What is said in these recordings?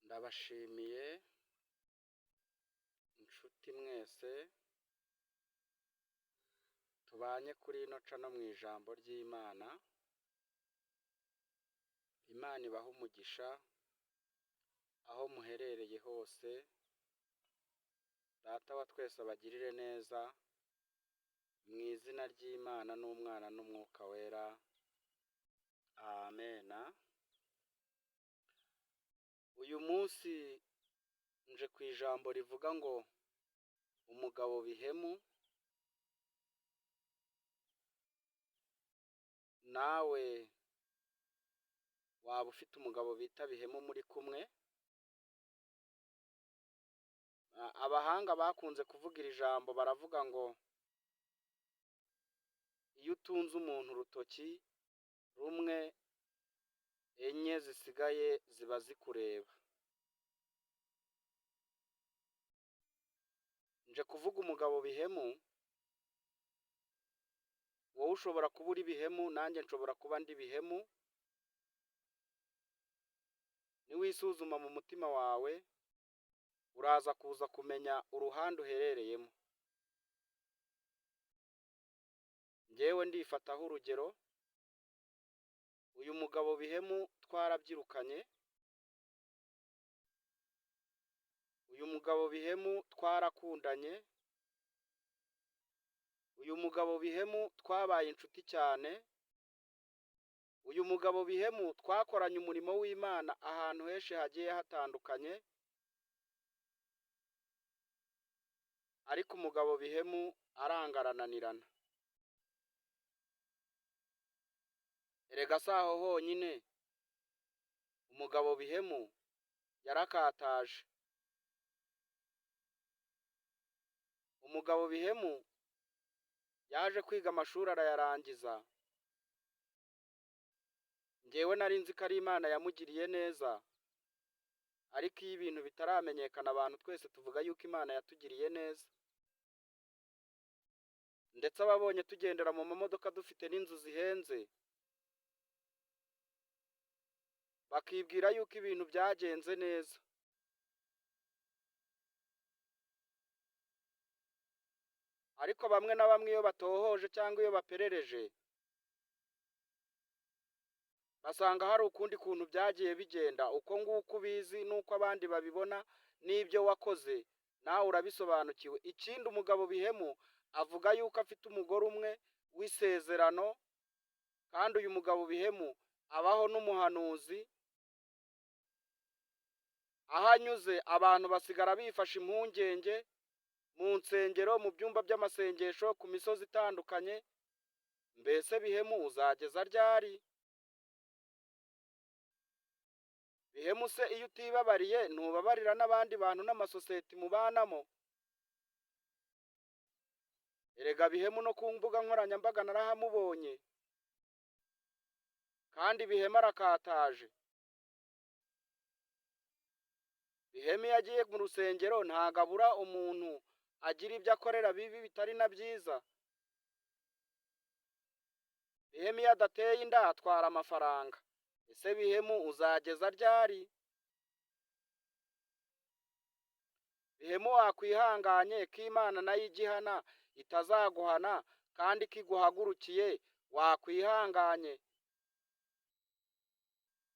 Ndabashimiye inshuti mwese tubanye kuri ino cano mu ijambo ry'Imana. Imana ibaha umugisha aho muherereye hose. Data wa twese abagirire neza mu izina ry'Imana n'Umwana n'Umwuka wera. Amen. Uyu munsi nje ku ijambo rivuga ngo umugabo bihemu. Nawe waba ufite umugabo bita bihemu muri kumwe? Abahanga bakunze kuvuga iri jambo baravuga ngo iyo utunze umuntu urutoki rumwe, enye zisigaye ziba zikureba. Nje kuvuga umugabo bihemu. Wowe ushobora kuba uri bihemu, nanjye nshobora kuba ndi bihemu. Niwisuzuma mu mutima wawe uraza kuza kumenya uruhande uherereyemo. Njyewe ndifataho urugero. Uyu mugabo bihemu twarabyirukanye. Uyu mugabo bihemu twarakundanye. Uyu mugabo bihemu twabaye inshuti cyane. Uyu mugabo bihemu twakoranye umurimo w'Imana ahantu henshi hagiye hatandukanye. Ariko umugabo bihemu arangarananirana. Erega saho honyine umugabo bihemu yarakataje. Umugabo bihemu yaje kwiga amashuri arayarangiza. Njyewe nari nzi ko ari Imana yamugiriye neza, ariko iyo ibintu bitaramenyekana abantu twese tuvuga yuko Imana yatugiriye neza. Ndetse ababonye tugendera mu mamodoka dufite n'inzu zihenze bakibwira yuko ibintu byagenze neza. Ariko bamwe na bamwe iyo batohoje cyangwa iyo baperereje basanga hari ukundi kuntu byagiye bigenda. Uko nguko ubizi n'uko abandi babibona n'ibyo wakoze nawe urabisobanukiwe. Ikindi umugabo bihemu avuga yuko afite umugore umwe w'isezerano, kandi uyu mugabo bihemu abaho n'umuhanuzi. Aho anyuze abantu basigara bifashe impungenge mu nsengero, mu byumba by'amasengesho, ku misozi itandukanye. Mbese bihemu uzageza ryari? Bihemu se iyo utibabariye ntubabarira n'abandi bantu n'amasosiyete mubanamo? Erega bihemu no ku mbuga nkoranyambaga narahamubonye, kandi bihemu arakataje. Bihemu iyo agiye mu rusengero ntago abura umuntu agira ibyo akorera bibi bitari na byiza. Bihemu iyo adateye inda atwara amafaranga. Ese bihemu uzageza ryari? Bihemu wakwihanganye ko Imana nayo igihana itazaguhana kandi kiguhagurukiye wakwihanganye?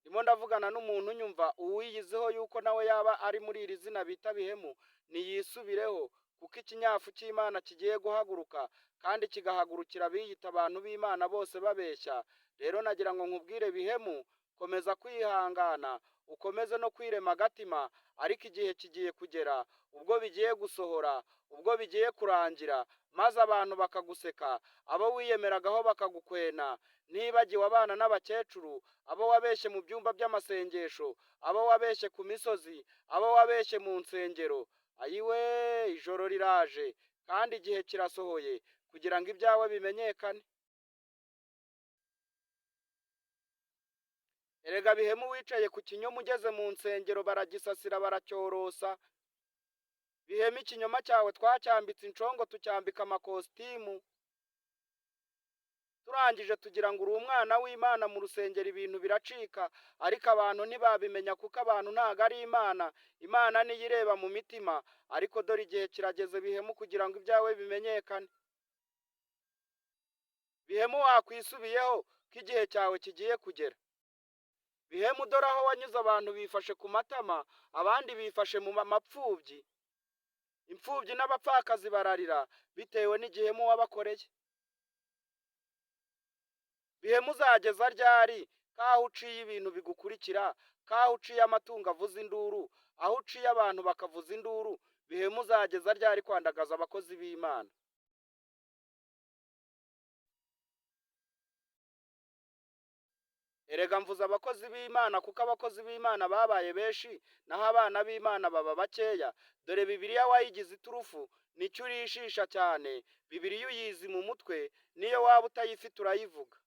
Ndimo ndavugana n'umuntu unyumva uwiyizeho yuko nawe yaba ari muri iri zina bita bihemu. Niyisubireho, kuko ikinyafu cy'Imana kigiye guhaguruka kandi kigahagurukira biyita abantu b'Imana bose babeshya. Rero nagira ngo nkubwire bihemu, komeza kwihangana, ukomeze no kwirema agatima, ariko igihe kigiye kugera ubwo bigiye gusohora, ubwo bigiye kurangira, maze abantu bakaguseka, abo wiyemeragaho bakagukwena. Nibagiwe abana n'abakecuru, abo wabeshye mu byumba by'amasengesho, abo wabeshye ku misozi, abo wabeshye mu nsengero. Ayiwe, ijoro riraje kandi igihe kirasohoye kugira ngo ibyawe bimenyekane. Erega bihemu wicaye ku kinyoma ugeze mu nsengero baragisasira baracyorosa. Bihemu ikinyoma cyawe twacyambitse incongo tucyambika amakositimu. turangije tugira ngo uri umwana w'Imana, mu rusengero ibintu biracika, ariko abantu ntibabimenya kuko abantu ntago ari Imana. Imana niyo ireba mu mitima, ariko dore igihe kirageze Bihemu kugira ngo ibyawe bimenyekane. Bihemu wakwisubiyeho ko igihe cyawe kigiye kugera. Bihemu dore aho wanyuze abantu bifashe ku matama, abandi bifashe mu mapfubyi. Imfubyi n'abapfakazi bararira bitewe n'igihemu wabakoreye. Bihemu uzageza ryari kaho uciye ibintu bigukurikira, kaho uciye amatungo avuza induru, aho uciye abantu bakavuza induru? Bihemu uzageza ryari kwandagaza abakozi b'Imana? Erega mvuze abakozi b'Imana kuko abakozi b'Imana babaye benshi, naho abana b'Imana baba bakeya. Dore Bibiliya wayigize iturufu, nicyo urishisha cyane. Bibiliya uyizi mu mutwe, niyo waba utayifite urayivuga.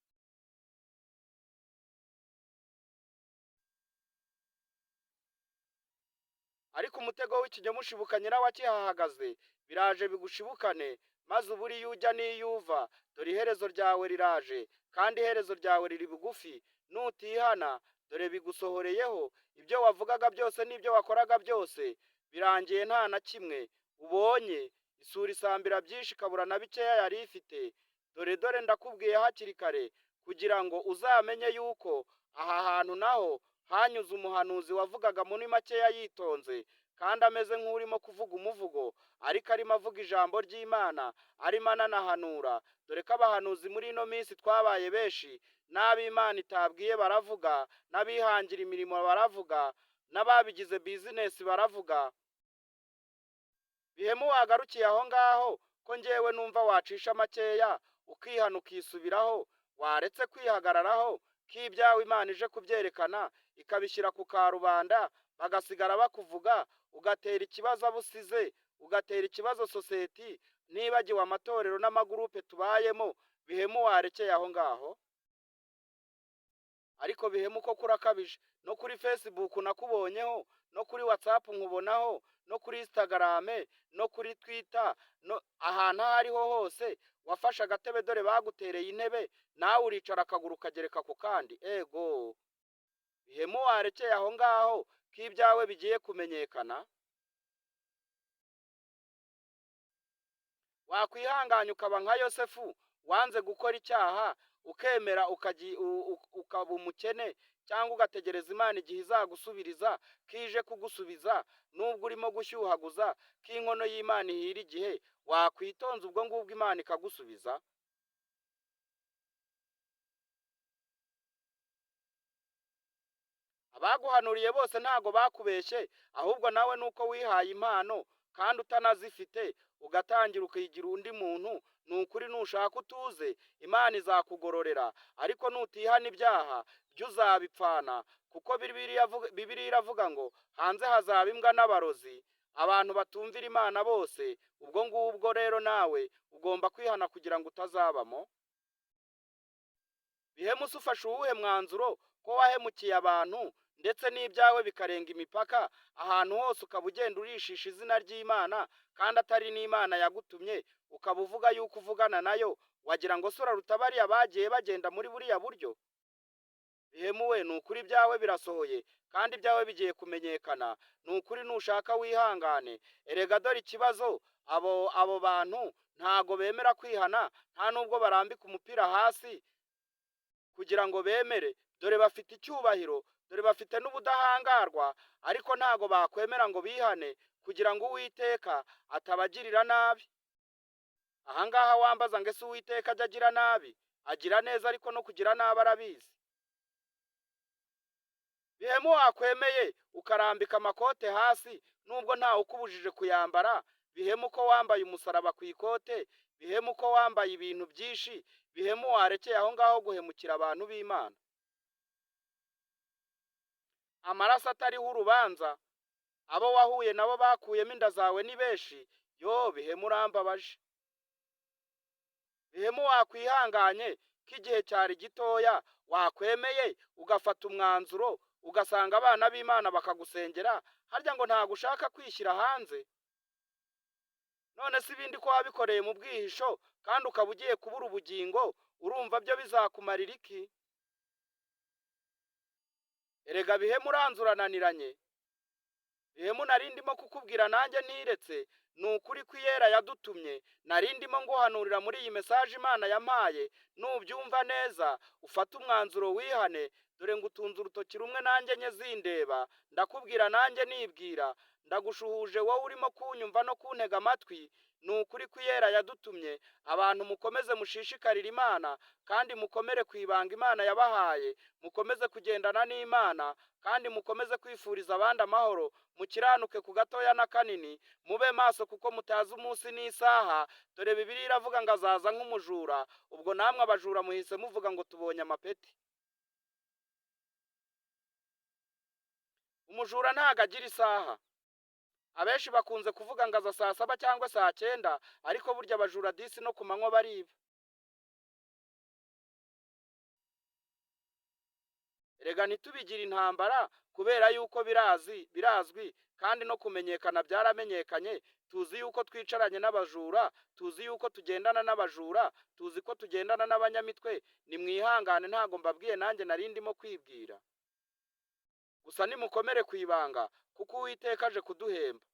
Ariko umutego w'ikinyoma ushibuka nyirawakihahagaze, biraje bigushibukane, maze ubura iyo ujya n'iyo uva. Dore iherezo ryawe riraje, kandi iherezo ryawe riri bugufi. Nutihana, dore bigusohoreyeho. Ibyo wavugaga byose n'ibyo wakoraga byose birangiye nta na kimwe ubonye. Isura isambira byinshi ikabura na bikeya yari ifite. Dore ndakubwiye hakiri kare, kugira ngo uzamenye yuko aha hantu naho hanyuze umuhanuzi wavugaga muri makeya yitonze, kandi ameze nk'urimo kuvuga umuvugo, ariko arimo avuga ijambo ry'Imana, arimo ananahanura. Dore ko abahanuzi muri ino minsi twabaye benshi, n'ab'Imana itabwiye baravuga, n'abihangira imirimo baravuga, n'ababigize bizinesi baravuga. Bihemu wagarukiye aho ngaho ko njyewe numva wacisha makeya ukihana ukisubiraho? Waretse kwihagararaho ko ibyawe Imana ije kubyerekana ikabishyira ku karubanda, bagasigara bakuvuga, ugatera ikibazo abo usize, ugatera ikibazo sosiyete, nibagiwe amatorero n'amagurupe tubayemo. Bihemu warekeye aho ngaho? Ariko Bihemu ko kurakabije. No kuri Facebook nakubonyeho, no kuri WhatsApp nkubonaho, no kuri Instagram, no kuri Twitter, no ahantu aho ariho hose wafashe agatebe, dore bagutereye intebe, nawe uricara akaguru kagereka ku kandi. Ego Bihemu warekeye aho ngaho ko ibyawe bigiye kumenyekana? Wakwihanganya ukaba nka Yosefu wanze gukora icyaha, ukemera ukaba umukene, cyangwa ugategereza Imana igihe izagusubiriza, kije kugusubiza nubwo urimo gushyuhaguza, ko inkono y'Imana ihira igihe? Wakwitonze ubwo ngubwo Imana ikagusubiza? Abaguhanuriye bose ntago bakubeshye, ahubwo nawe nuko wihaye impano kandi utanazifite, ugatangira ukigira undi muntu. Ni ukuri nushaka utuze, Imana izakugororera, ariko nutihana ibyaha byo uzabipfana. Kuko Bibiliya iravuga ngo hanze hazaba imbwa n'abarozi, abantu batumvira Imana bose. Ubwo ngubwo rero nawe ugomba kwihana kugira ngo utazabamo. Bihemu se ufashe uwuhe mwanzuro ko wahemukiye abantu ndetse n'ibyawe bikarenga imipaka, ahantu hose ukaba ugenda urishisha izina ry'Imana kandi atari n'Imana yagutumye, ukaba uvuga yuko uvugana nayo? Wagira ngo sura rutabariya bagiye bagenda muri buriya buryo? Bihemu we, ni ukuri ibyawe birasohoye kandi ibyawe bigiye kumenyekana. Ni ukuri nushaka wihangane. Erega dore ikibazo, abo bantu ntago bemera kwihana, nta nubwo barambika umupira hasi kugira ngo bemere. Dore bafite icyubahiro, dore bafite n'ubudahangarwa, ariko ntago bakwemera ngo bihane kugira ngo Uwiteka atabagirira nabi. Ahangaha wambaza ngo ese Uwiteka ajya agira nabi? Agira neza, ariko no kugira nabi arabizi. Bihemu wakwemeye ukarambika amakote hasi nubwo ntawe ukubujije kuyambara? Bihemu ko wambaye umusaraba ku ikote? Bihemu ko wambaye ibintu byinshi? Bihemu warekeye aho ngaho guhemukira abantu b'Imana? Amaraso atariho urubanza, abo wahuye nabo bakuyemo inda zawe ni benshi. Yo Bihemu urambabaje. Bihemu wakwihanganye ko igihe cyari gitoya, wakwemeye ugafata umwanzuro ugasanga abana b'Imana bakagusengera, harya ngo ntago ushaka kwishyira hanze? None se ibindi ko wabikoreye mu bwihisho kandi ukaba ugiye kubura ubugingo, urumva byo bizakumarira iki? Erega Bihemu uranze urananiranye. Bihemu nari ndimo kukubwira nanjye ntiretse, ni ukuri ko iyera yadutumye, nari ndimo nguhanurira muri iyi mesaje Imana yampaye, nubyumva neza ufate umwanzuro wihane, dore ngutunze urutoki rumwe nanjye nye zindeba, ndakubwira nanjye nibwira, ndagushuhuje wowe urimo kunyumva no kuntega amatwi, ni ukuri ko iyera yadutumye, abantu mukomeze mushishikarire Imana, kandi mukomere ku ibanga Imana yabahaye, mukomeze kugendana n'Imana, kandi mukomeze kwifuriza abandi amahoro, mukiranuke ku gatoya na kanini, mube maso kuko mutazi umunsi n'isaha, dore Bibiliya iravuga ngo azaza nk'umujura, ubwo namwe abajura muhise muvuga ngo tubonye amapeti. Umujura ntago agira isaha. Abenshi bakunze kuvuga ngo aza saa saba cyangwa saa cyenda, ariko burya abajura disi no ku manywa bariba. Erega ntitubigire intambara kubera yuko birazwi kandi no kumenyekana byaramenyekanye, tuzi yuko twicaranye n'abajura, tuzi yuko tugendana n'abajura, tuzi ko tugendana n'abanyamitwe, nimwihangane ntago mbabwiye nanjye nari ndimo kwibwira. Gusa nimukomere ku ibanga kuko Uwiteka aje kuduhemba.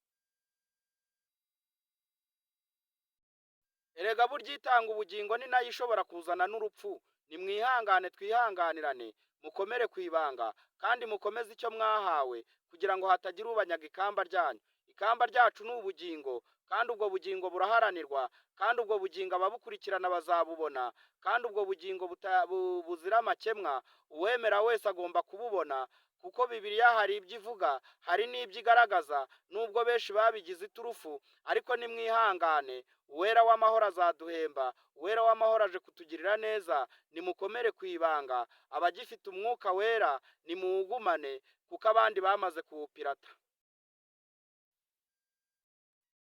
Erega burya itanga ubugingo ni nayo ishobora kuzana n'urupfu, nimwihangane twihanganirane, mukomere ku ibanga kandi mukomeze icyo mwahawe kugira ngo hatagira ubanyaga ikamba ryanyu. Ikamba ryacu ni ubugingo, kandi ubwo bugingo buraharanirwa, kandi ubwo bugingo ababukurikirana bazabubona, kandi ubwo bugingo buzira amakemwa, uwemera wese agomba kububona, kuko Bibiliya hari ibyo ivuga, hari n'ibyo igaragaza, nubwo benshi babigize iturufu, ariko nimwihangane, uwera w'amahoro azaduhemba, uwera w'amahoro aje kutugirira neza, nimukomere ku ibanga, abagifite umwuka wera nimuwugumane, kuko abandi bamaze kuwupirata.